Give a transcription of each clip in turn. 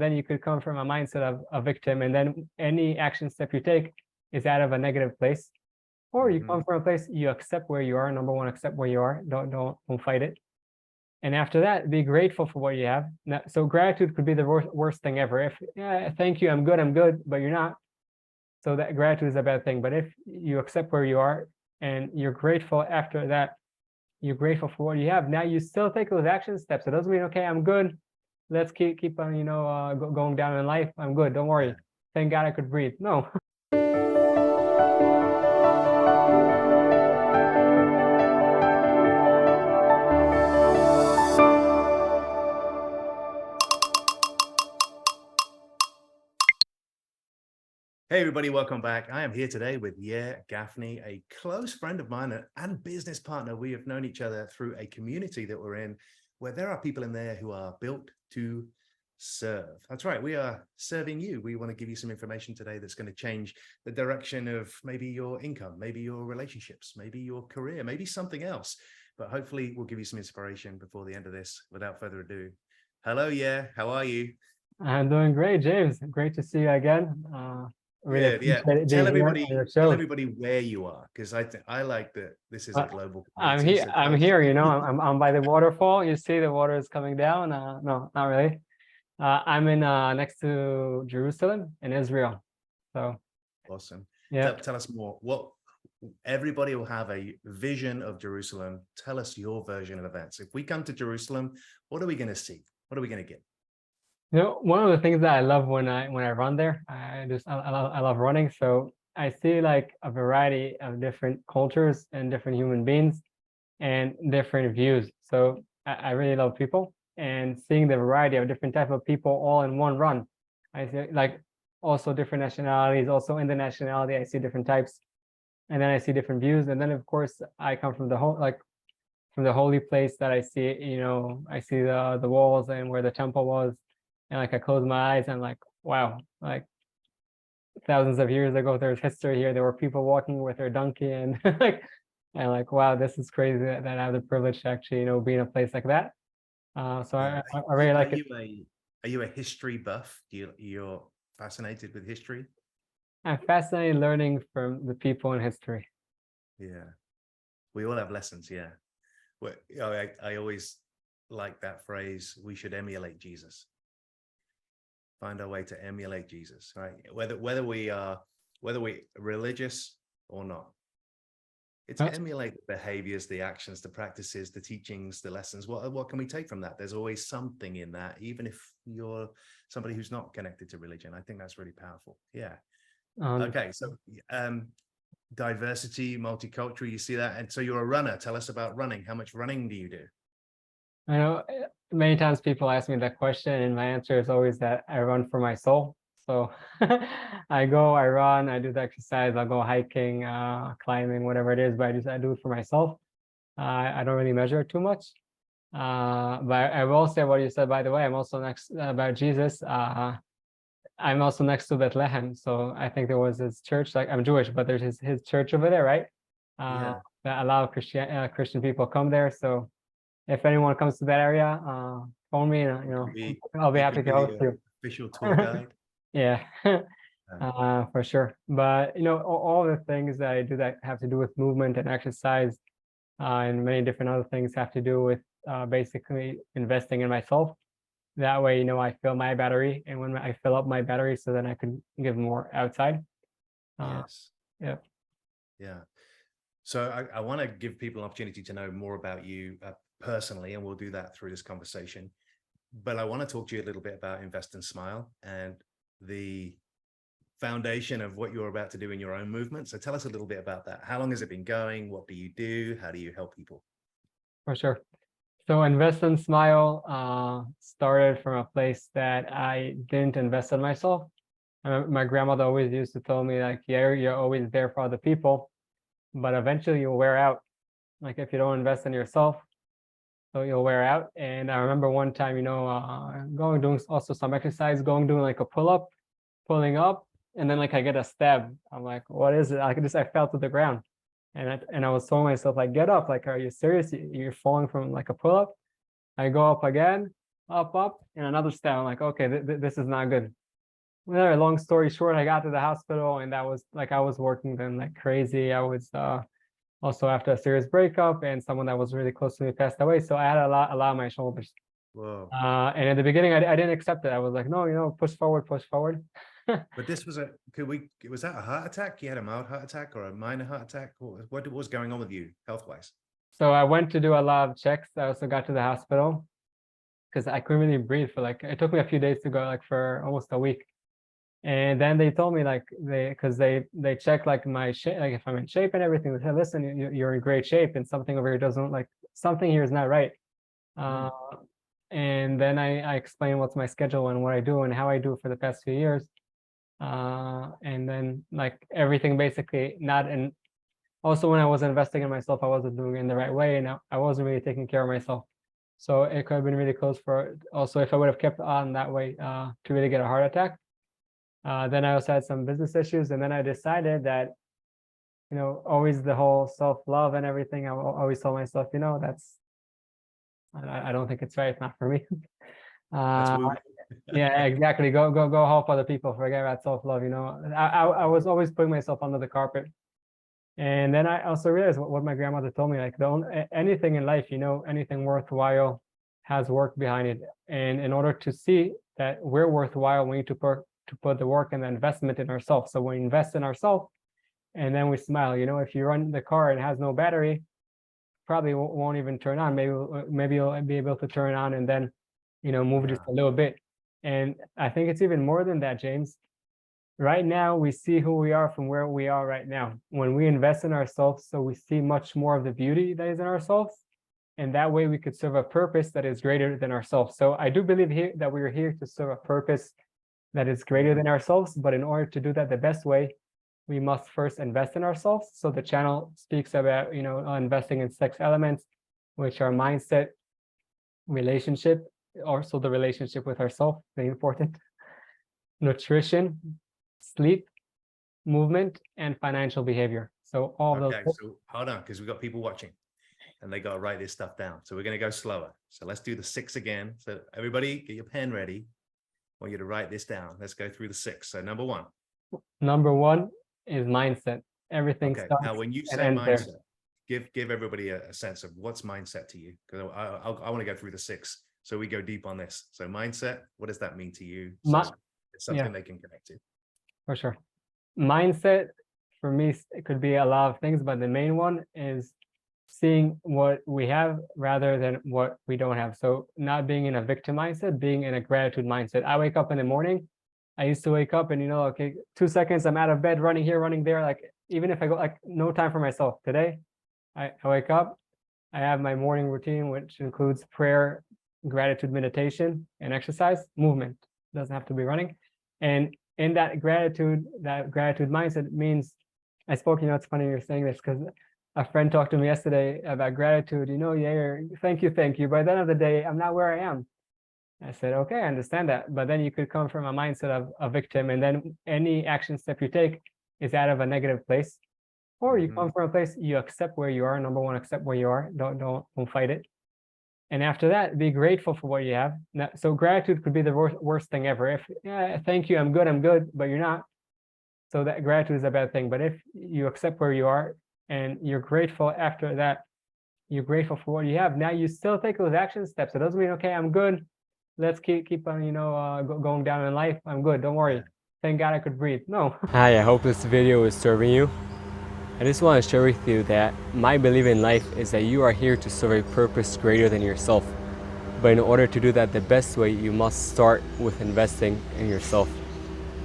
then you could come from a mindset of a victim, and then any action step you take is out of a negative place. Or you come from a place, you accept where you are. Number one, accept where you are. Don't fight it. And after that, be grateful for what you have. Now, so gratitude could be the worst thing ever. If, yeah, thank you, I'm good, but you're not. So that gratitude is a bad thing. But if you accept where you are and you're grateful after that, you're grateful for what you have. Now you still take those action steps. It doesn't mean, okay, I'm good. Let's keep on, going down in life. I'm good. Don't worry. Thank God I could breathe. No. Hey everybody, welcome back. I am here today with Gaffney, a close friend of mine and business partner. We have known each other through a community that we're in, where there are people in there who are built to serve. That's right, we are serving you. We want to give you some information today that's going to change the direction of maybe your income, maybe your relationships, maybe your career, maybe something else. But hopefully we'll give you some inspiration before the end of this. Without further ado, hello, how are you? I'm doing great, James. Great to see you again. Really Tell everybody where you are, because I like that this is a global community. I'm here, I'm by the waterfall. You see the water is coming down. No, not really. I'm in next to Jerusalem in Israel. So awesome. Yeah. Tell us more. What everybody will have a vision of Jerusalem. Tell us your version of events. If we come to Jerusalem, what are we going to see? What are we going to get? One of the things that I love when I run there, I love running. So I see like a variety of different cultures and different human beings and different views. So I really love people, and seeing the variety of different type of people all in one run. I see like also different nationalities, also in the nationality, I see different types, and then I see different views. And then of course I come from the holy place that I see, I see the walls and where the temple was. And like I close my eyes and like, wow, like thousands of years ago, there's history here. There were people walking with their donkey and like, wow, this is crazy that I have the privilege to actually, be in a place like that. So I really like it. Are you a history buff? You're fascinated with history? I'm fascinated learning from the people in history. Yeah, we all have lessons. Yeah, well, I always like that phrase. We should emulate Jesus. Find our way to emulate Jesus, right? Whether we're religious or not, it's emulate the behaviors, the actions, the practices, the teachings, the lessons. What can we take from that? There's always something in that, even if you're somebody who's not connected to religion. I think that's really powerful. Yeah. Okay, so diversity, multicultural, you see that, and so you're a runner. Tell us about running. How much running do you do? I know many times people ask me that question, and my answer is always that I run for my soul. So I run, I do the exercise, I'll go hiking, climbing, whatever it is, but I do it for myself. I don't really measure it too much. But I will say what you said, by the way. I'm also next about Jesus. I'm also next to Bethlehem. So I think there was his church, like I'm Jewish, but there's his church over there, right? That a lot of Christian people come there. So if anyone comes to that area, phone me. I'll be happy to host you. Official tour guide. Yeah, for sure. But all the things that I do that have to do with movement and exercise, and many different other things have to do with basically investing in myself. That way, I fill my battery, and when I fill up my battery, so then I can give more outside. Yes. Yeah. Yeah. So I want to give people an opportunity to know more about you personally, and we'll do that through this conversation. But I want to talk to you a little bit about Invest and Smile and the foundation of what you're about to do in your own movement. So tell us a little bit about that. How long has it been going? What do you do? How do you help people? For sure. So Invest and Smile started from a place that I didn't invest in myself. My grandmother always used to tell me, like, yeah, you're always there for other people, but eventually you'll wear out. Like if you don't invest in yourself, so you'll wear out. And I remember one time, doing also some exercise, doing like a pull-up, pulling up, and then like I get a stab. I'm like, what is it? I fell to the ground. And I was telling myself, like, get up, like, are you serious? You're falling from like a pull-up? I go up again, up, and another step. I'm like, okay, this is not good. Well, long story short, I got to the hospital, and that was like I was working then like crazy. I was also after a serious breakup, and someone that was really close to me passed away. So I had a lot on my shoulders. Whoa. And in the beginning, I didn't accept it. I was like, no, push forward, push forward. But this was was that a heart attack? You had a mild heart attack or a minor heart attack? What was going on with you health-wise? So I went to do a lot of checks. I also got to the hospital because I couldn't really breathe for like, it took me a few days to go, like for almost a week. And then they told me like because they check like my shape, like if I'm in shape and everything. They said, listen, you're in great shape, and something over here doesn't like something here is not right. Uh, and then I explained what's my schedule and what I do and how I do for the past few years. And then like everything basically not in. Also, when I was investing in myself, I wasn't doing it in the right way, and I wasn't really taking care of myself. So it could have been really close for also if I would have kept on that way to really get a heart attack. Then I also had some business issues, and then I decided that, always the whole self-love and everything. I always told myself, that's I don't think it's right. It's not for me. Let's Uh, move. yeah, exactly. Go help other people. Forget about self-love. I was always putting myself under the carpet. And then I also realized what my grandmother told me, like anything in life, anything worthwhile has work behind it. And in order to see that we're worthwhile, we need to put the work and the investment in ourselves. So we invest in ourselves and then we smile. If you run the car and it has no battery, probably won't even turn on. Maybe you'll be able to turn on and then, move just a little bit. And I think it's even more than that, James. Right now, we see who we are from where we are right now. When we invest in ourselves, so we see much more of the beauty that is in ourselves, and that way we could serve a purpose that is greater than ourselves. So I do believe here that we are here to serve a purpose that is greater than ourselves, but in order to do that the best way, we must first invest in ourselves. So the channel speaks about, investing in 6 elements, which are mindset, relationship, also the relationship with ourselves, very important, nutrition, sleep, movement, and financial behavior. So all of Okay, those. so hold on, because we've got people watching and they got to write this stuff down. So we're going to go slower. So let's do the 6 again. So everybody get your pen ready. I want you to write this down. Let's go through the 6. So number 1. Number 1 is mindset. Everything Okay. starts Now, when you and say ends there. mindset, give everybody a sense of what's mindset to you, because I want to go through the 6. So we go deep on this. So mindset, what does that mean to you? So it's something Yeah, they can connect to. for sure. Mindset for me, it could be a lot of things, but the main one is seeing what we have rather than what we don't have. So not being in a victim mindset, being in a gratitude mindset. I wake up in the morning. I used to wake up and, okay, 2 seconds, I'm out of bed, running here, running there. Like, even if I go, like, no time for myself. Today, I wake up, I have my morning routine, which includes prayer, gratitude, meditation, and exercise, movement. Doesn't have to be running. And in that gratitude mindset means, I spoke, it's funny you're saying this because a friend talked to me yesterday about gratitude. Yeah, thank you. By the end of the day, I'm not where I am. I said, okay, I understand that. But then you could come from a mindset of a victim, and then any action step you take is out of a negative place. Or you come from a place, you accept where you are. Number 1, accept where you are. Don't fight it. And after that, be grateful for what you have. Now, so gratitude could be the worst thing ever. If, yeah, thank you, I'm good, but you're not. So that gratitude is a bad thing. But if you accept where you are and you're grateful after that, you're grateful for what you have. Now you still take those action steps. It doesn't mean, okay, I'm good. Let's keep on, going down in life. I'm good. Don't worry. Thank God I could breathe. No. Hi, I hope this video is serving you. I just want to share with you that my belief in life is that you are here to serve a purpose greater than yourself. But in order to do that the best way, you must start with investing in yourself.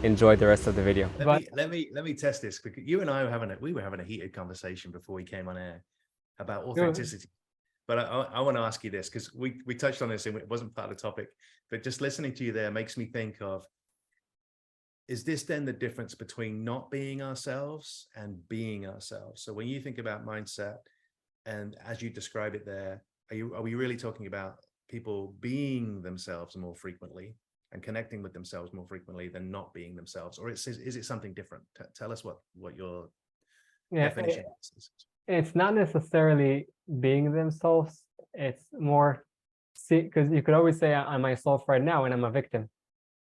Enjoy the rest of the video. Let me test this, because you and I were having a heated conversation before we came on air about authenticity. But I want to ask you this, because we touched on this and it wasn't part of the topic, but just listening to you there makes me think of, is this then the difference between not being ourselves and being ourselves? So when you think about mindset, and as you describe it there, are we really talking about people being themselves more frequently and connecting with themselves more frequently than not being themselves? Or is it something different? Tell us what your definition is. It's not necessarily being themselves. It's more see, because you could always say I'm myself right now and I'm a victim.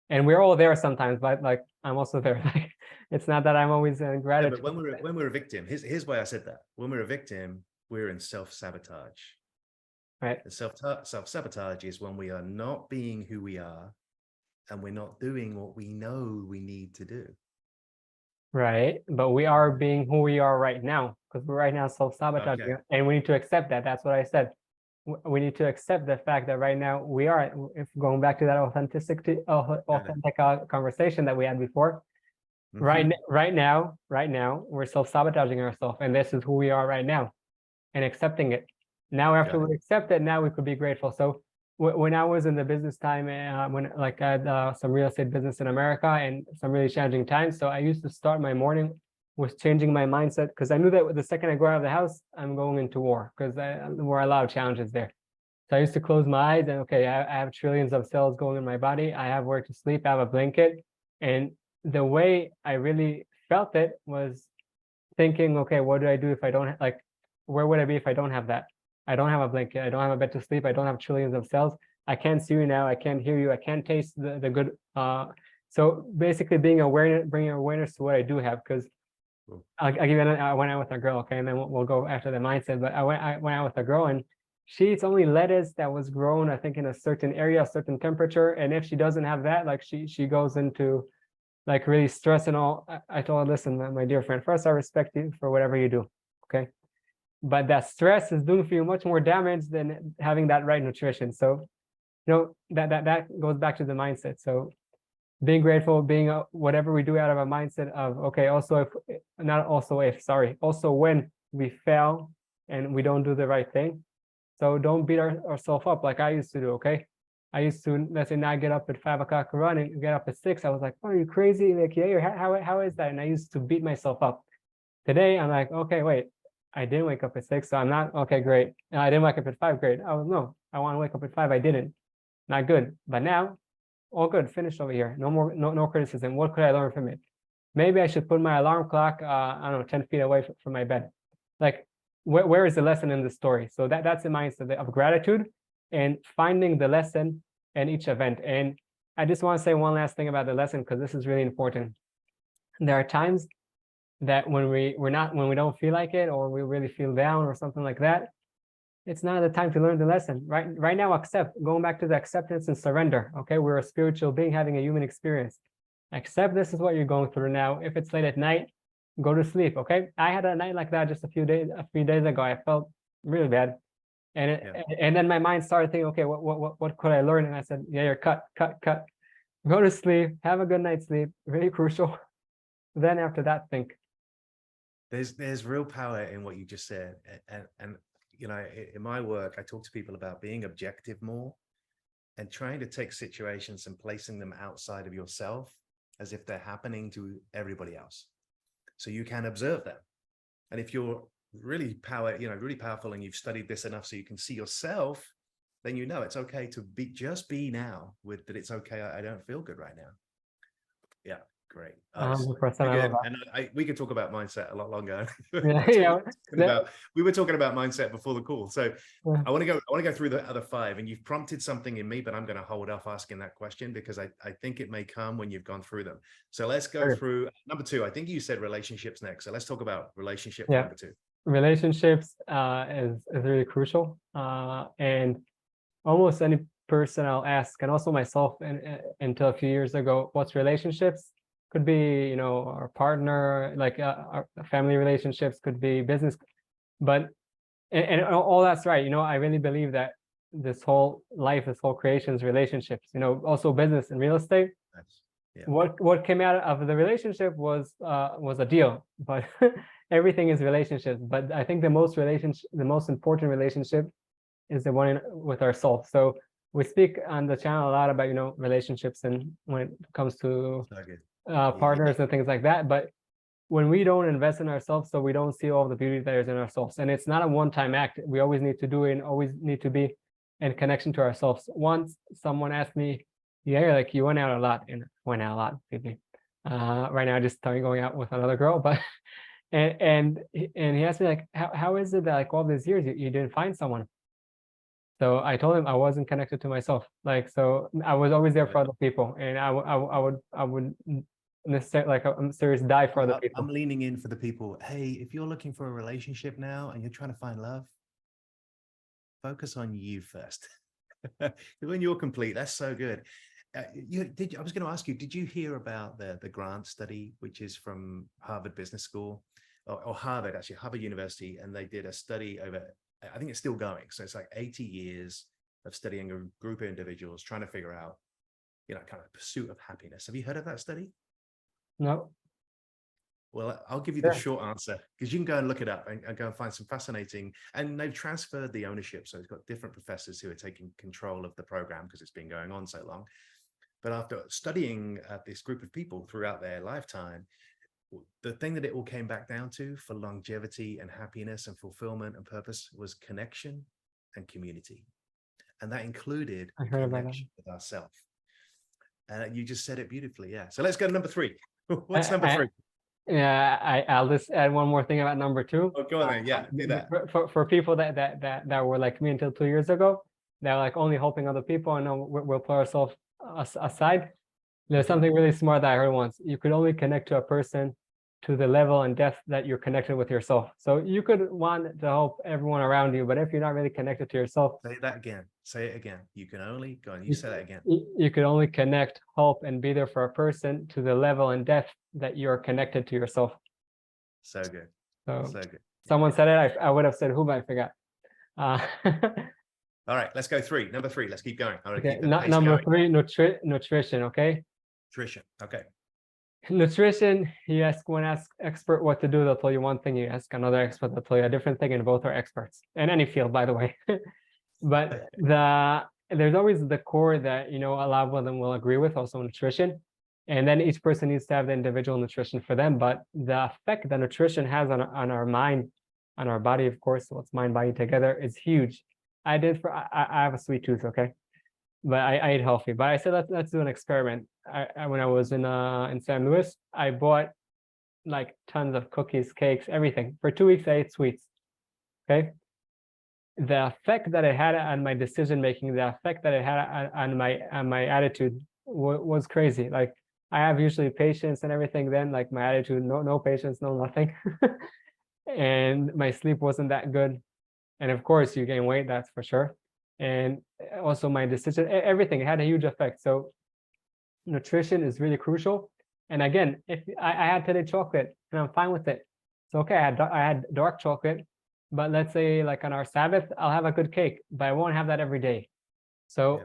And we're all there sometimes, but like I'm also there. Like it's not that I'm always in Yeah, gratitude. but when we're a victim, here's why I said that. When we're a victim, we're in self-sabotage. Right. And self-sabotage is when we are not being who we are and we're not doing what we know we need to do. Right. But we are being who we are right now, because we're right now self-sabotaging, Okay. and we need to accept that. That's what I said. We need to accept the fact that right now we are, if going back to that authentic conversation that we had before, Mhm. right now, we're self-sabotaging ourselves, and this is who we are right now, and accepting it. Now, after Got it. we accept it, now we could be grateful. So when I was in the business time, when like I had some real estate business in America and some really challenging times, so I used to start my morning with changing my mindset, because I knew that the second I go out of the house, I'm going into war, because there were a lot of challenges there. So I used to close my eyes and, okay, I have trillions of cells going in my body. I have where to sleep. I have a blanket. And the way I really felt it was thinking, okay, what do I do if I don't like, where would I be if I don't have that? I don't have a blanket. I don't have a bed to sleep. I don't have trillions of cells. I can't see you now. I can't hear you. I can't taste the good. So basically being aware, bringing awareness to what I do have, because Cool. I'll give you I went out with a girl, okay, and then we'll go after the mindset. But I went out with a girl, and she eats only lettuce that was grown, I think, in a certain area, a certain temperature. And if she doesn't have that, like she goes into like really stress and all. I told her, listen, my dear friend, first I respect you for whatever you do, okay? But that stress is doing for you much more damage than having that right nutrition. So, that goes back to the mindset. So being grateful, being whatever we do out of a mindset of, okay, also if not also if sorry, also when we fail and we don't do the right thing. So don't beat ourselves up like I used to do. Okay, I used to, let's say, not get up at 5 o'clock to run and get up at 6. I was like, oh, are you crazy? Like, yeah, how is that? And I used to beat myself up. Today I'm like, okay, wait, I didn't wake up at 6, so I'm not okay, great. And I didn't wake up at 5, great. I was no, I want to wake up at 5, I didn't. Not good. But now, all good, finished over here. No more, no criticism. What could I learn from it? Maybe I should put my alarm clock, I don't know, 10 feet away from my bed. Like, where is the lesson in the story? So that's the mindset of gratitude and finding the lesson in each event. And I just want to say one last thing about the lesson, because this is really important. There are times that when when we don't feel like it, or we really feel down or something like that, it's not the time to learn the lesson. Right now, accept, going back to the acceptance and surrender. Okay, we're a spiritual being having a human experience. Accept this is what you're going through now. If it's late at night, go to sleep. Okay, I had a night like that just a few days ago. I felt really bad, and Yeah. and then my mind started thinking, okay, what could I learn? And I said, yeah, you're cut. Go to sleep. Have a good night's sleep. Really crucial. Then after that, think. There's real power in what you just said. And in my work, I talk to people about being objective more and trying to take situations and placing them outside of yourself as if they're happening to everybody else. So you can observe them. And if you're really powerful and you've studied this enough so you can see yourself, then it's okay to be now with that. It's okay. I don't feel good right now. Yeah. Great. Oh, 100%. I love good. that. And we could talk about mindset a lot longer. Yeah, yeah. We were talking about mindset before the call. So Yeah. I want to go through the other 5, and you've prompted something in me, but I'm going to hold off asking that question because I think it may come when you've gone through them. So let's go Sure. through number 2. I think you said relationships next. So let's talk about relationship for Yeah. number 2. Relationships is really crucial. And almost any person I'll ask, and also myself, until a few years ago, what's relationships? Could be, our partner, like our family relationships, could be business, but and all that's right. I really believe that this whole life, this whole creation is relationships. Also business and real estate. Nice. Yeah. What came out of the relationship was a deal, but everything is relationships. But I think the most important relationship is the one with ourselves. So we speak on the channel a lot about relationships, and when it comes to So good. partners and things like that. But when we don't invest in ourselves, so we don't see all the beauty that is in ourselves, and it's not a one-time act. We always need to do it, and always need to be in connection to ourselves. Once someone asked me, yeah, like you went out a lot, and went out a lot, maybe. Right now I just started going out with another girl, but and he asked me, like, how is it that, like, all these years you didn't find someone? So I told him I wasn't connected to myself. Like, so I was always there for Yeah. other people, and I would necessarily, like, I'm serious, die for other people. I'm leaning in for the people. Hey, if you're looking for a relationship now and you're trying to find love, focus on you first. When you're complete, that's so good. I was going to ask you, did you hear about the grant study, which is from Harvard Business School, or Harvard, actually, Harvard University, and they did a study over, I think it's still going. So it's like 80 years of studying a group of individuals trying to figure out, kind of pursuit of happiness. Have you heard of that study? No. Well, I'll give you the Sure. short answer, because you can go and look it up and go and find some fascinating, and they've transferred the ownership. So it's got different professors who are taking control of the program because it's been going on so long. But after studying this group of people throughout their lifetime, the thing that it all came back down to for longevity and happiness and fulfillment and purpose was connection and community. And that included I heard about that. connection with ourselves. And you just said it beautifully. Yeah. So let's go to number 3. What's number 3? Yeah, I'll just add one more thing about number 2. Oh, go on then. Yeah, do that. For people that were like me until 2 years ago, they're like only helping other people, and we'll put ourselves aside. There's something really smart that I heard once. You could only connect to a person to the level and depth that you're connected with yourself. So you could want to help everyone around you, but if you're not really connected to yourself, Say that again. Say it again. You can only go on. You say that again. you could only connect, help, and be there for a person to the level and depth that you're connected to yourself. So good. So So good. someone said it. I would have said who, but I forgot. All right, let's go 3. Number 3. Let's keep going. Okay, number 3, nutrition. Okay. Nutrition. Okay. Nutrition, you ask one expert what to do, they'll tell you one thing. You ask another expert, they'll tell you a different thing, and both are experts in any field, by the way. But there's always the core that, a lot of them will agree with, also nutrition. And then each person needs to have the individual nutrition for them. But the effect that nutrition has on our mind, on our body, of course, what's mind, body together, is huge. I have a sweet tooth, okay? But I ate healthy. But I said, let's do an experiment. When I was in San Luis, I bought like tons of cookies, cakes, everything. For 2 weeks, I ate sweets. Okay. The effect that it had on my decision making, the effect that it had on my attitude was crazy. Like, I have usually patience and everything. Then, like, my attitude, no patience, no nothing. And my sleep wasn't that good. And of course, you gain weight, that's for sure. And also my decision, everything had a huge effect. So nutrition is really crucial. And again, if I had today chocolate and I'm fine with it, it's okay. I had dark chocolate, but let's say like on our Sabbath, I'll have a good cake, but I won't have that every day. So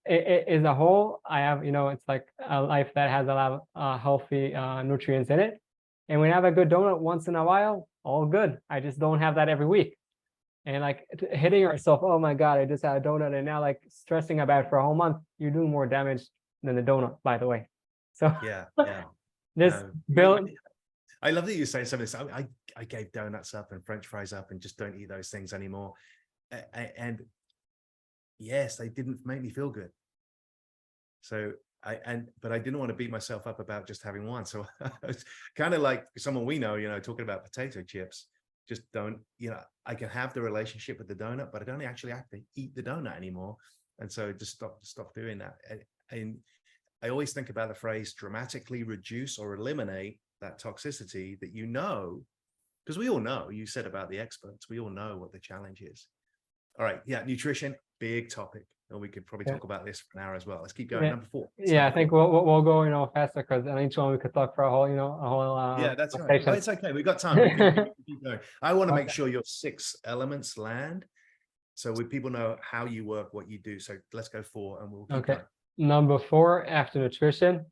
as a whole, I have, it's like a life that has a lot of healthy nutrients in it. And when I have a good donut once in a while, all good. I just don't have that every week. And like hitting yourself, oh my God, I just had a donut, and now like stressing about it for a whole month, you're doing more damage than the donut, by the way. So yeah. this build. I love that you say some of this. I gave donuts up and French fries up and just don't eat those things anymore. And yes, they didn't make me feel good. So but I didn't want to beat myself up about just having one. So it's kind of like someone we know, talking about potato chips. Just don't, I can have the relationship with the donut, but I don't actually have to eat the donut anymore. And so just stop doing that. And I always think about the phrase dramatically reduce or eliminate that toxicity that, because we all know, you said about the experts, we all know what the challenge is. All right. Yeah. Nutrition, big topic. And we could probably talk about this for an hour as well. Let's keep going. Number 4. I think we'll go, faster, because on each one we could talk for a whole, yeah, that's right. Oh, it's okay. We've got time. We can keep going. I want to make sure your 6 elements land, so people know how you work, what you do. So let's go 4, and we'll keep going. Number 4 after nutrition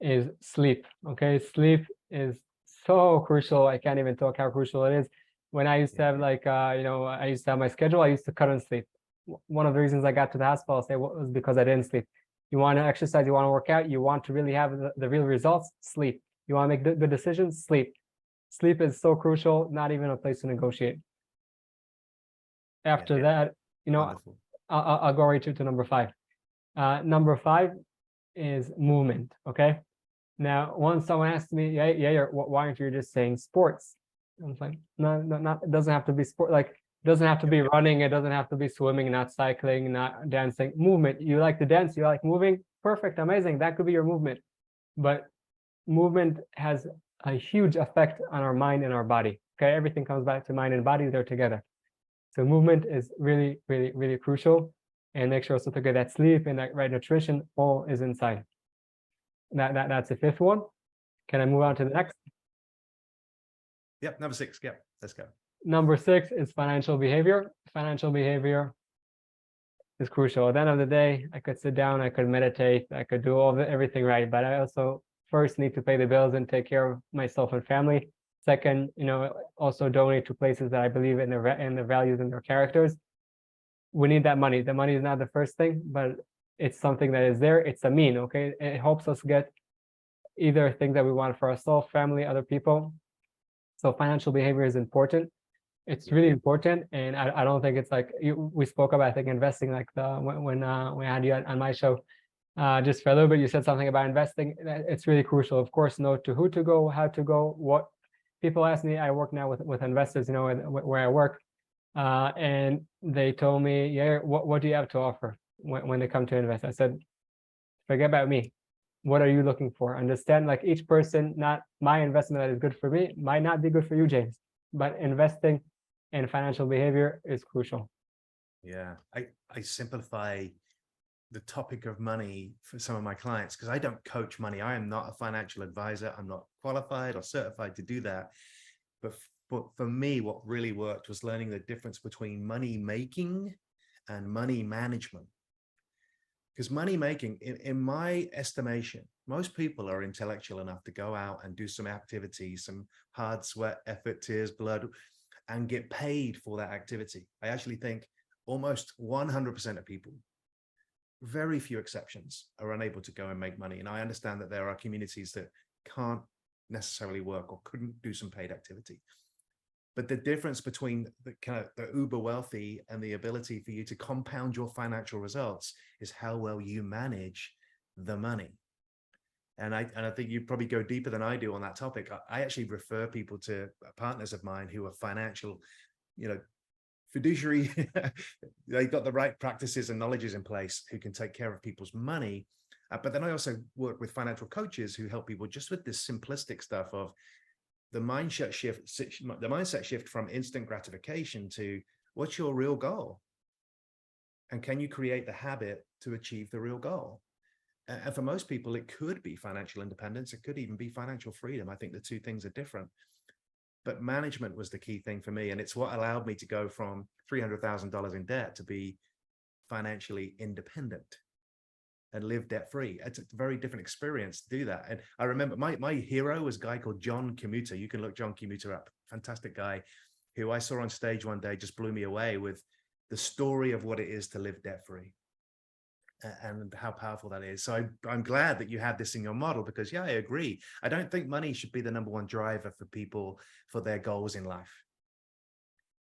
is sleep. Okay, sleep is so crucial. I can't even talk how crucial it is. When I used to have I used to have my schedule, I used to cut on sleep. One of the reasons I got to the hospital, was because I didn't sleep. You want to exercise, you want to work out, you want to really have the real results, sleep. You want to make good decisions, sleep. Sleep is so crucial, not even a place to negotiate. After that, I'll go right to number 5. Number 5 is movement. Okay. Now, once someone asked me, why aren't you just saying sports? I was like, no, it doesn't have to be sport. Like, It doesn't have to be running. It doesn't have to be swimming, not cycling, not dancing. Movement. You like to dance. You like moving. Perfect. Amazing. That could be your movement. But movement has a huge effect on our mind and our body. Okay. Everything comes back to mind and body. They're together. So movement is really, really, really crucial. And make sure also to get that sleep and that right nutrition all is inside. That's the fifth one. Can I move on to the next? Yep, number 6. Yep, let's go. Number 6 is financial behavior. Financial behavior is crucial. At the end of the day, I could sit down, I could meditate, I could do everything right, but I also first need to pay the bills and take care of myself and family. Second, also donate to places that I believe in the values and their characters. We need that money. The money is not the first thing, but it's something that is there. It's a mean, okay? It helps us get either things that we want for ourselves, family, other people. So financial behavior is important. It's really important, and I don't think it's like we spoke about, I think, investing, like when I had you on my show. Just for a little bit, you said something about investing. It's really crucial. Of course, know to who to go, how to go, what people ask me. I work now with investors, where I work, and they told me, yeah, what do you have to offer when they come to invest? I said, forget about me. What are you looking for? Understand, like, each person, not my investment that is good for me might not be good for you, James, but investing and financial behavior is crucial. Yeah, I simplify the topic of money for some of my clients because I don't coach money. I am not a financial advisor. I'm not qualified or certified to do that. But for me, what really worked was learning the difference between money making and money management. Because money making, in my estimation, most people are intellectual enough to go out and do some activity, some hard sweat, effort, tears, blood, and get paid for that activity. I actually think almost 100% of people, very few exceptions, are unable to go and make money. And I understand that there are communities that can't necessarily work or couldn't do some paid activity. But the difference between the kind of the uber wealthy and the ability for you to compound your financial results is how well you manage the money. And I think you probably go deeper than I do on that topic. I actually refer people to partners of mine who are financial, fiduciary. They've got the right practices and knowledges in place who can take care of people's money. But then I also work with financial coaches who help people just with this simplistic stuff of the mindset shift from instant gratification to what's your real goal? And can you create the habit to achieve the real goal? And for most people, it could be financial independence. It could even be financial freedom. I think the two things are different. But management was the key thing for me. And it's what allowed me to go from $300,000 in debt to be financially independent and live debt-free. It's a very different experience to do that. And I remember my hero was a guy called John Commuter. You can look John Commuter up. Fantastic guy who I saw on stage one day, just blew me away with the story of what it is to live debt-free and how powerful that is. So I'm glad that you have this in your model because, yeah, I agree. I don't think money should be the number one driver for people for their goals in life.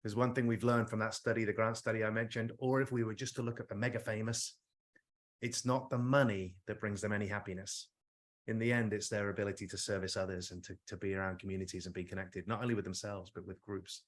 There's one thing we've learned from that study, the grant study I mentioned, or if we were just to look at the mega famous, it's not the money that brings them any happiness. In the end, it's their ability to service others and to be around communities and be connected, not only with themselves, but with groups.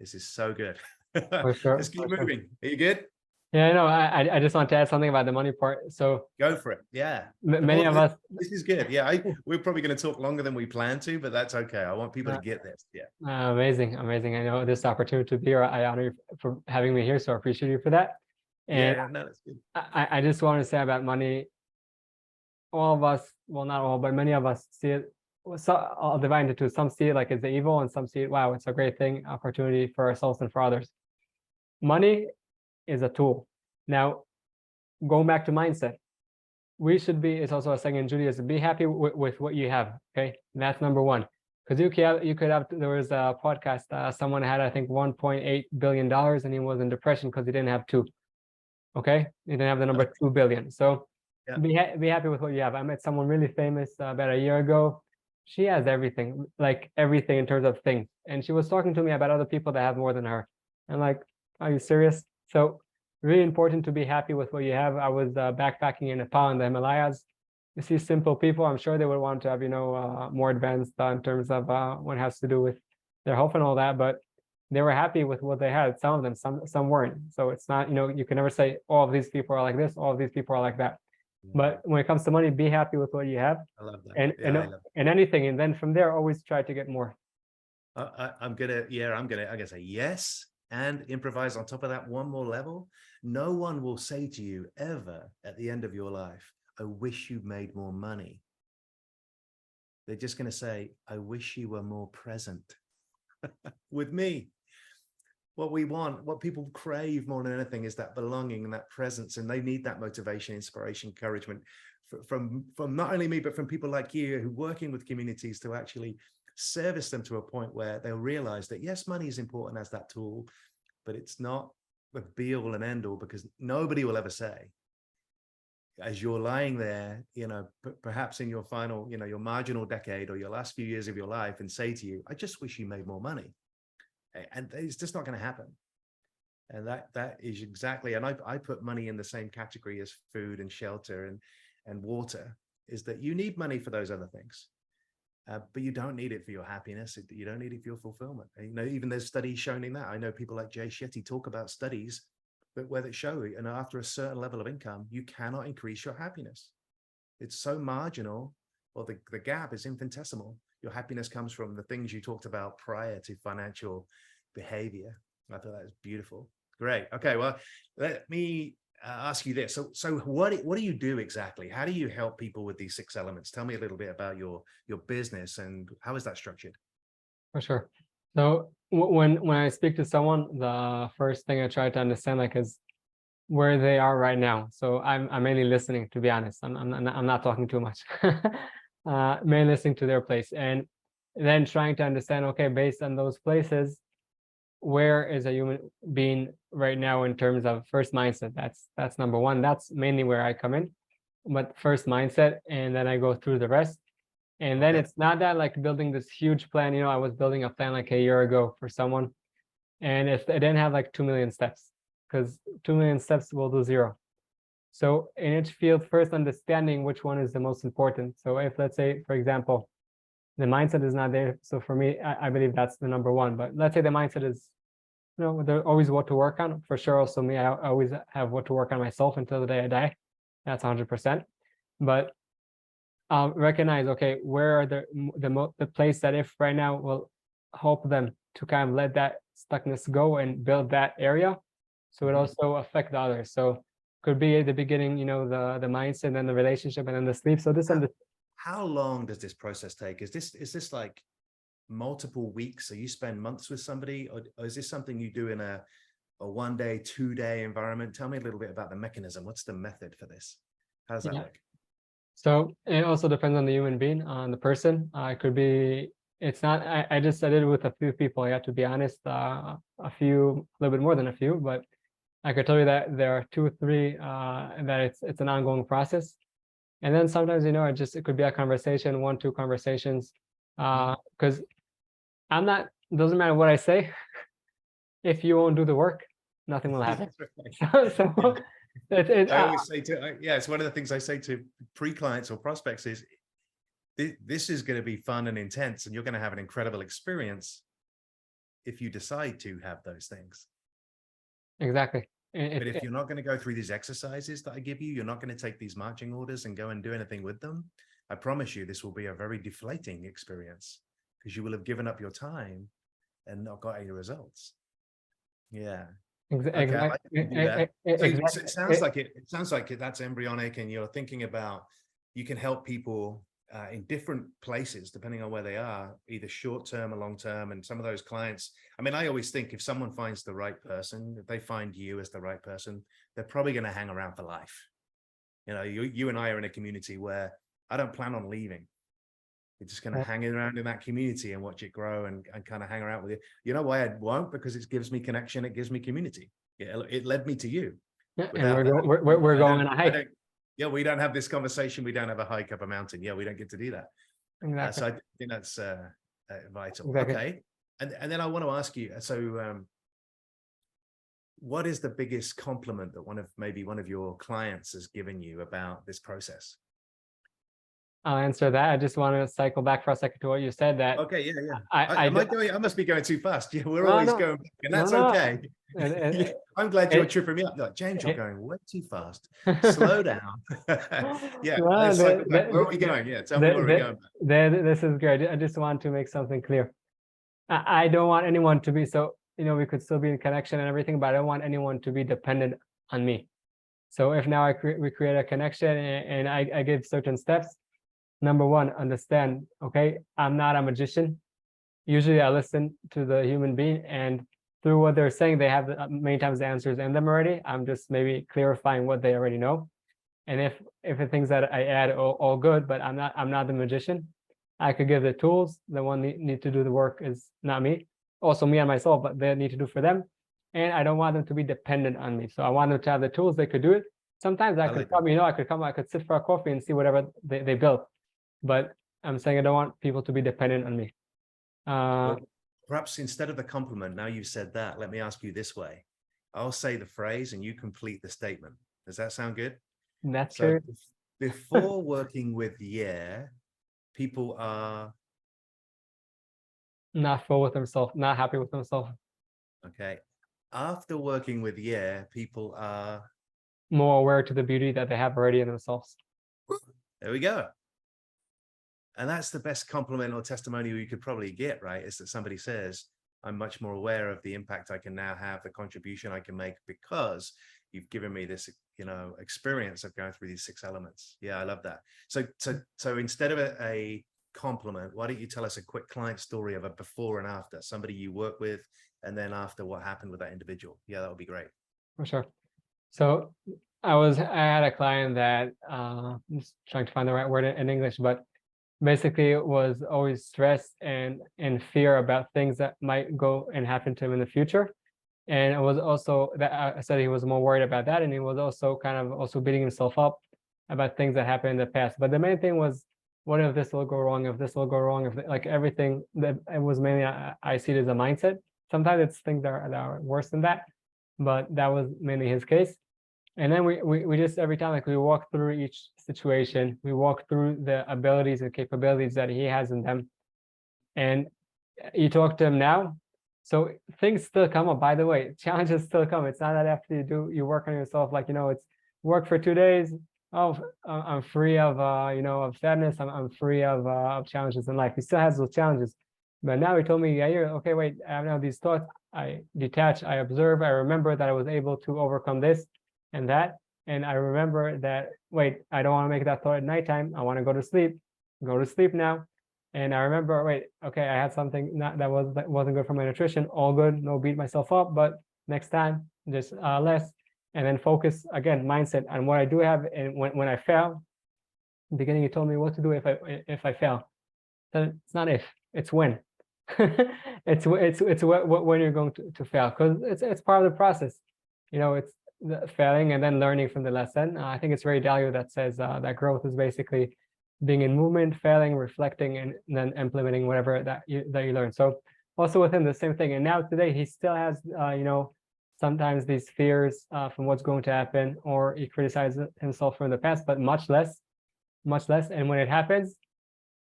This is so good. For sure. Let's keep moving. Are you good? Yeah, I know. I just want to add something about the money part. So go for it. Yeah. Many of us. This is good. Yeah. We're probably going to talk longer than we plan to, but that's okay. I want people to get this. Yeah. Amazing. Amazing. I know this opportunity to be here. I honor you for having me here. So I appreciate you for that. And yeah, no, that's good. I just want to say about money, all of us, well, not all, but many of us see it. So I'll divide into two. Some see it like it's the evil, and some see it, wow, it's a great thing, opportunity for ourselves and for others. Money is a tool. Now, going back to mindset, we should be, it's also a saying in Judaism, be happy with what you have, okay? And that's number one. Because you could have, there was a podcast, someone had, I think, $1.8 billion, and he was in depression because he didn't have two, okay? He didn't have the number 2 billion. So yeah. Be happy with what you have. I met someone really famous about a year ago. She has everything, like everything in terms of things. And she was talking to me about other people that have more than her. And like, are you serious? So really important to be happy with what you have. I was backpacking in Nepal in the Himalayas. You see simple people, I'm sure they would want to have, more advanced in terms of what has to do with their health and all that. But they were happy with what they had. Some of them, some weren't. So it's not, you can never say all of these people are like this, all of these people are like that. But when it comes to money, be happy with what you have, I love that. and Yeah, I love and anything, and then from there, always try to get more. I'm gonna say yes and improvise on top of that one more level. No one will say to you ever at the end of your life, I wish you made more money. They're just going to say, I wish you were more present with me. What we want, what people crave more than anything is that belonging and that presence. And they need that motivation, inspiration, encouragement from not only me, but from people like you who are working with communities to actually service them to a point where they'll realize that, yes, money is important as that tool, but it's not the be all and end all, because nobody will ever say, as you're lying there, perhaps in your final, your marginal decade or your last few years of your life, and say to you, I just wish you made more money. And it's just not going to happen. And that is exactly, and I put money in the same category as food and shelter and water, is that you need money for those other things. But you don't need it for your happiness. You don't need it for your fulfillment. And, even there's studies showing that. I know people like Jay Shetty talk about studies where they show, and after a certain level of income, you cannot increase your happiness. It's so marginal, or the gap is infinitesimal. Your happiness comes from the things you talked about prior to financial behavior. I thought that was beautiful. Great. Okay, well, let me ask you this. So what do you do exactly? How do you help people with these 6 elements? Tell me a little bit about your business and how is that structured? For sure. So when I speak to someone, the first thing I try to understand is where they are right now. So I'm mainly listening, to be honest. I'm not talking too much. Mainly listening to their place, and then trying to understand, okay, based on those places, where is a human being right now in terms of first mindset. That's number one. That's mainly where I come in, but first mindset, and then I go through the rest. And then it's not that building this huge plan. I was building a plan a year ago for someone, and it didn't have 2 million steps, because 2 million steps will do 0. So in each field, first understanding which one is the most important. So if, let's say, for example, the mindset is not there. So for me, I believe that's the number one. But let's say the mindset is, there's always what to work on. For sure, also me, I always have what to work on myself until the day I die. That's 100%. But recognize, okay, where are the place that if right now will help them to kind of let that stuckness go and build that area, so it also affect the others. So could be at the beginning, the mindset, and then the relationship, and then the sleep. So this how long does this process take? Is this like multiple weeks? So you spend months with somebody, or is this something you do in a 1 day, 2 day environment? Tell me a little bit about the mechanism. What's the method for this? How does that work? So it also depends on the human being, on the person. It could be, it's not, I did it with a few people. I have to be honest, a little bit more than a few, but I could tell you that there are 2 or 3, and that it's an ongoing process. And then sometimes, it could be a conversation, 1, 2 conversations, because doesn't matter what I say, if you won't do the work, nothing will happen. So I always say it's one of the things I say to pre-clients or prospects is, this is going to be fun and intense, and you're going to have an incredible experience if you decide to have those things. Exactly. But if you're not going to go through these exercises that I give you, you're not going to take these marching orders and go and do anything with them, I promise you this will be a very deflating experience, because you will have given up your time and not got any results. Yeah. Exactly. Okay, so it sounds like that's embryonic, and you're thinking about, you can help people in different places depending on where they are, either short term or long term. And some of those clients, I always think if someone finds the right person, if they find you as the right person, they're probably going to hang around for life. You and I are in a community where I don't plan on leaving. You're just going to hang around in that community and watch it grow and kind of hang around with you. You know why I won't? Because it gives me connection. It gives me community. It led me to you. Yeah, and we're going on a hike. Yeah, we don't have this conversation. We don't have a hike up a mountain. Yeah, we don't get to do that. Exactly. So I think that's vital. Exactly. Okay. And then I want to ask you, so what is the biggest compliment that one of your clients has given you about this process? I'll answer that. I just want to cycle back for a second to what you said, that Okay, yeah, yeah. I Am do. I going? I must be going too fast. Yeah, we're No, always no, going back, and no, that's no. okay. Yeah, It, I'm glad you're it, tripping me up. Like, James, you're it, going way too fast. it, Slow down. Yeah, no, let's cycle back. Where are we going? Yeah, tell me where we're going. this is great. I just want to make something clear. I don't want anyone to be, so, we could still be in connection and everything, but I don't want anyone to be dependent on me. So if now we create a connection, and I give certain steps. Number one, understand, okay, I'm not a magician. Usually I listen to the human being, and through what they're saying, they have many times the answers in them already. I'm just maybe clarifying what they already know. And if the things that I add all good, but I'm not the magician. I could give the tools. The one need to do the work is not me. Also me and myself, but they need to do for them. And I don't want them to be dependent on me. So I want them to have the tools, they could do it. Sometimes I I could like that. come, I could sit for a coffee and see whatever they built. But I'm saying I don't want people to be dependent on me. Well, perhaps instead of the compliment, now you've said that, let me ask you this way. I'll say the phrase and you complete the statement. Does that sound good? That's So true. before working with yeah, people are Not full with themselves, not happy with themselves, okay. After working with yeah, people are more aware to the beauty that they have already in themselves. there we go. And that's the best compliment or testimonial you could probably get, right? Is that somebody says, I'm much more aware of the impact I can now have, the contribution I can make, because you've given me this, experience of going through these 6 elements. Yeah, I love that. So instead of a compliment, why don't you tell us a quick client story of a before and after, somebody you work with, and then after what happened with that individual? Yeah, that would be great. For sure. So I had a client that, I'm just trying to find the right word in English, but basically was always stressed and in fear about things that might go and happen to him in the future. And it was also that I said he was more worried about that, and he was also kind of also beating himself up about things that happened in the past. But the main thing was, what if this will go wrong? If this will go wrong? If like everything that it was mainly, I see it as a mindset. Sometimes it's things that are worse than that, but that was mainly his case. And then we just, every time, like, we walk through each situation, we walk through the abilities and capabilities that he has in them, and you talk to him now. So things still come up, by the way, challenges still come. It's not that after you work on yourself, like, it's work for 2 days, oh, I'm free of of sadness, I'm free of challenges in life. He still has those challenges, but now he told me, yeah, you're okay, wait, I have now these thoughts, I detach, I observe, I remember that I was able to overcome this and that, and I remember that, wait, I don't want to make that thought at nighttime, I want to go to sleep now. And I remember, wait, okay, I had something that wasn't good for my nutrition. All good, no beat myself up, but next time, just less. And then focus again, mindset on what I do have. And when I fail, in the beginning, you told me what to do if I fail. So it's not if, it's when. It's when you're going to fail, because it's part of the process. It's the failing and then learning from the lesson. I think it's Ray Dalio that says that growth is basically being in movement, failing, reflecting, and then implementing whatever that you learn. So also with him, the same thing. And now today he still has sometimes these fears from what's going to happen, or he criticizes himself from the past, but much less. And when it happens,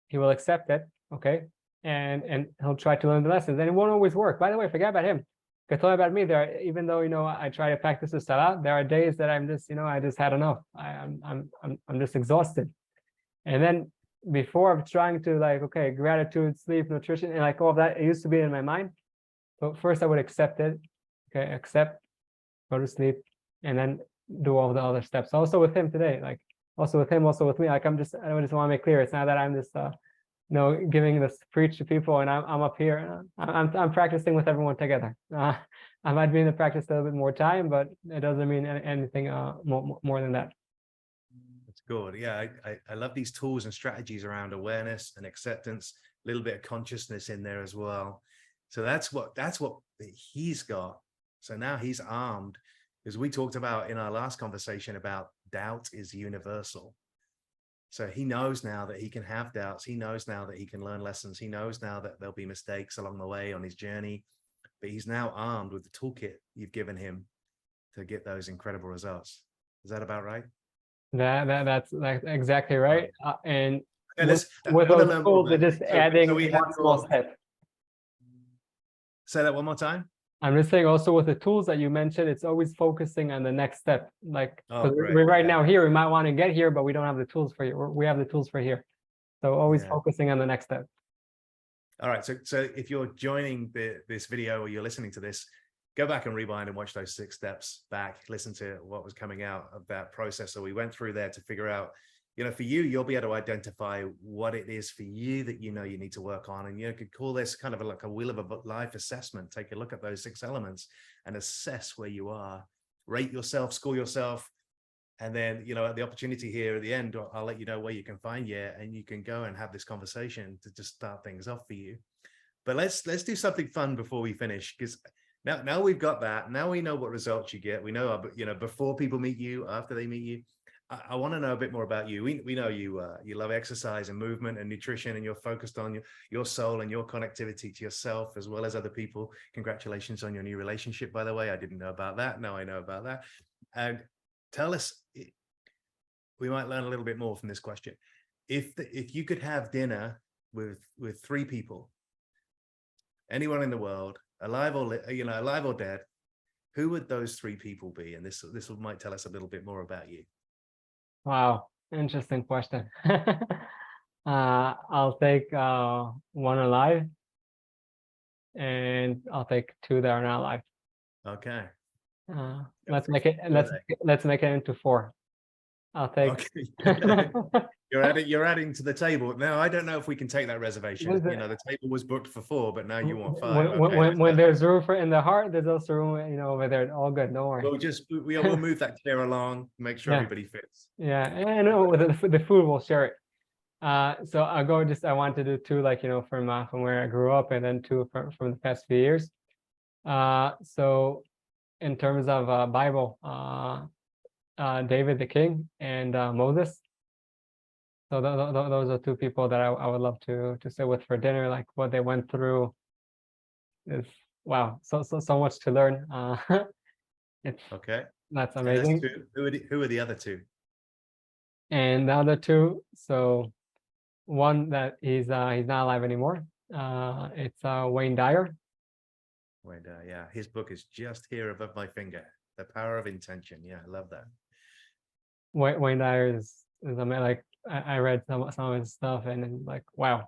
he will accept it, okay, and he'll try to learn the lessons. And it won't always work. By the way, forget about him. Talk about me. Even though I try to practice the salah, there are days that I'm just I just had enough. I'm just exhausted. And then before, I'm trying to, like, okay, gratitude, sleep, nutrition, and like all of that, it used to be in my mind. So first I would accept it, okay, accept, go to sleep, and then do all the other steps. Also with him today, like also with him, also with me, like I just want to make clear, it's not that I'm just giving this preach to people and I'm up here. I'm practicing with everyone together. I might be in the practice a little bit more time, but it doesn't mean anything more than that. That's good. Yeah, I love these tools and strategies around awareness and acceptance, a little bit of consciousness in there as well. So that's what he's got. So now he's armed, because we talked about in our last conversation about doubt is universal. So he knows now that he can have doubts. He knows now that he can learn lessons. He knows now that there'll be mistakes along the way on his journey, but he's now armed with the toolkit you've given him to get those incredible results. Is that about right? That's exactly right. And Okay, let's. I with want to those learn more tools, about they're it. just So adding we have one small your. step. Say that one more time. I'm just saying also with the tools that you mentioned, it's always focusing on the next step. Like, Oh, because great. we're right Yeah. now here, we might want to get here, but we don't have the tools for you. We have the tools for here. So always Yeah. focusing on the next step. All right. So if you're joining this video or you're listening to this, go back and rewind and watch those 6 steps back. Listen to what was coming out of that process. So we went through there to figure out, for you, you'll be able to identify what it is for you that you need to work on. And you could call this kind of like a wheel of a life assessment. Take a look at those 6 elements and assess where you are, rate yourself, score yourself. And then, the opportunity here at the end, I'll let you know where you can find you, and you can go and have this conversation to just start things off for you. But let's do something fun before we finish, because now we've got that. Now we know what results you get. We know, before people meet you, after they meet you. I want to know a bit more about you. We know you love exercise and movement and nutrition, and you're focused on your soul and your connectivity to yourself as well as other people. Congratulations on your new relationship, by the way. I didn't know about that. Now I know about that. And tell us, we might learn a little bit more from this question. If you could have dinner with 3 people, anyone in the world, alive or dead, who would those 3 people be? And this might tell us a little bit more about you. Wow, interesting question. I'll take one alive, and I'll take 2 that are not alive. Okay. Let's make it into 4. I'll take. Okay. You're adding to the table. Now, I don't know if we can take that reservation. The table was booked for 4, but now you want 5. Okay. When there's room in the heart, there's also room, over there. All good. Don't worry. We'll move that chair along, make sure everybody fits. Yeah, and the food we'll share it. So I'll go. I want to do 2, like from where I grew up, and then 2 from the past few years. So in terms of Bible, David the king and Moses. So those are 2 people that I would love to sit with for dinner. Like what they went through is wow, so much to learn. It's okay. That's amazing. Who are the other 2? And the other 2, so one that he's not alive anymore. It's Wayne Dyer. Wayne Dyer, yeah. His book is just here above my finger. The Power of Intention. Yeah, I love that. Wayne Dyer is like I read some of his stuff, and then like wow,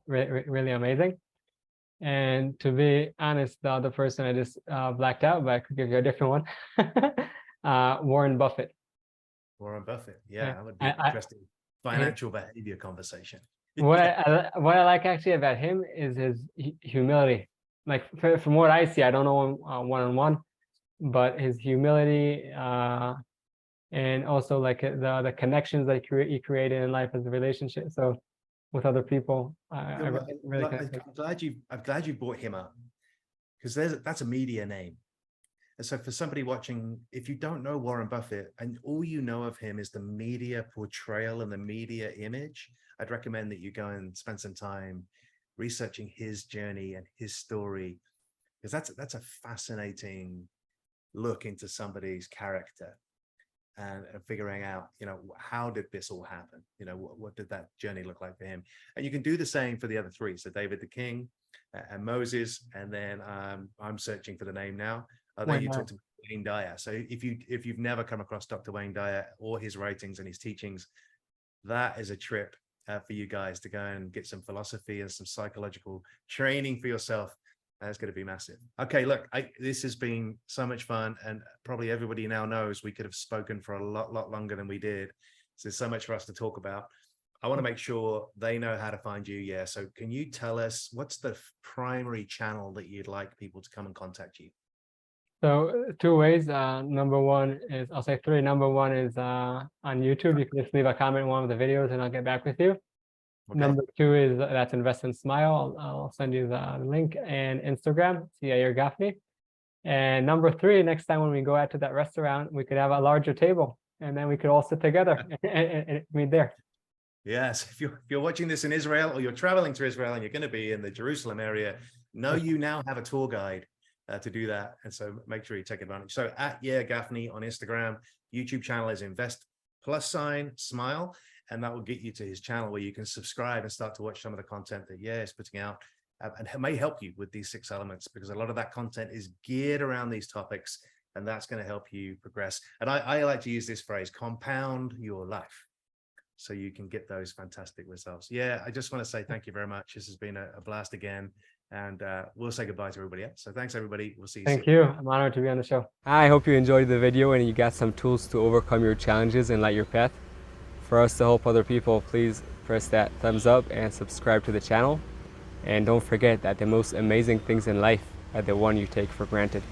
really amazing. And to be honest, the other person I just blacked out, but I could give you a different one. Warren Buffett. Warren Buffett. Yeah, that would be an interesting financial behavior conversation. What I like actually about him is his humility. Like from what I see, I don't know him one-on-one, but his humility, and also like the connections that he created in life as a relationship. So with other people, I'm glad you brought him up, because that's a media name. And so for somebody watching, if you don't know Warren Buffett and all you know of him is the media portrayal and the media image, I'd recommend that you go and spend some time researching his journey and his story, because that's a fascinating look into somebody's character and figuring out, how did this all happen? What did that journey look like for him? And you can do the same for the other 3. So David the king and Moses, and then I'm searching for the name now. Then you talked about Wayne Dyer. So if you've never come across Dr. Wayne Dyer or his writings and his teachings, that is a trip for you guys to go and get some philosophy and some psychological training for yourself. That's going to be massive. Okay, look, this has been so much fun, and probably everybody now knows we could have spoken for a lot longer than we did. So there's so much for us to talk about. I want to make sure they know how to find you. Yeah. So can you tell us what's the primary channel that you'd like people to come and contact you? So 2 ways. Number 1 is, I'll say 3. Number 1 is on YouTube. You can just leave a comment in one of the videos and I'll get back with you. Okay. Number 2 is that's Invest and Smile. I'll send you the link, and Instagram, Yair Gafni. And number 3, next time when we go out to that restaurant, we could have a larger table, and then we could all sit together and meet there. Yes, if you're watching this in Israel, or you're traveling to Israel and you're going to be in the Jerusalem area, you now have a tour guide to do that. And so make sure you take advantage. So at Yair Gafni on Instagram, YouTube channel is Invest +Smile. and that will get you to his channel where you can subscribe and start to watch some of the content that is putting out, and it may help you with these 6 elements, because a lot of that content is geared around these topics, and that's going to help you progress. And I like to use this phrase, compound your life, so you can get those fantastic results. Yeah, I just want to say thank you very much. This has been a blast again, and we'll say goodbye to everybody else. So thanks, everybody. We'll see you soon. Thank you. I'm honored to be on the show. I hope you enjoyed the video and you got some tools to overcome your challenges and light your path. For us to help other people, please press that thumbs up and subscribe to the channel. And don't forget that the most amazing things in life are the one you take for granted.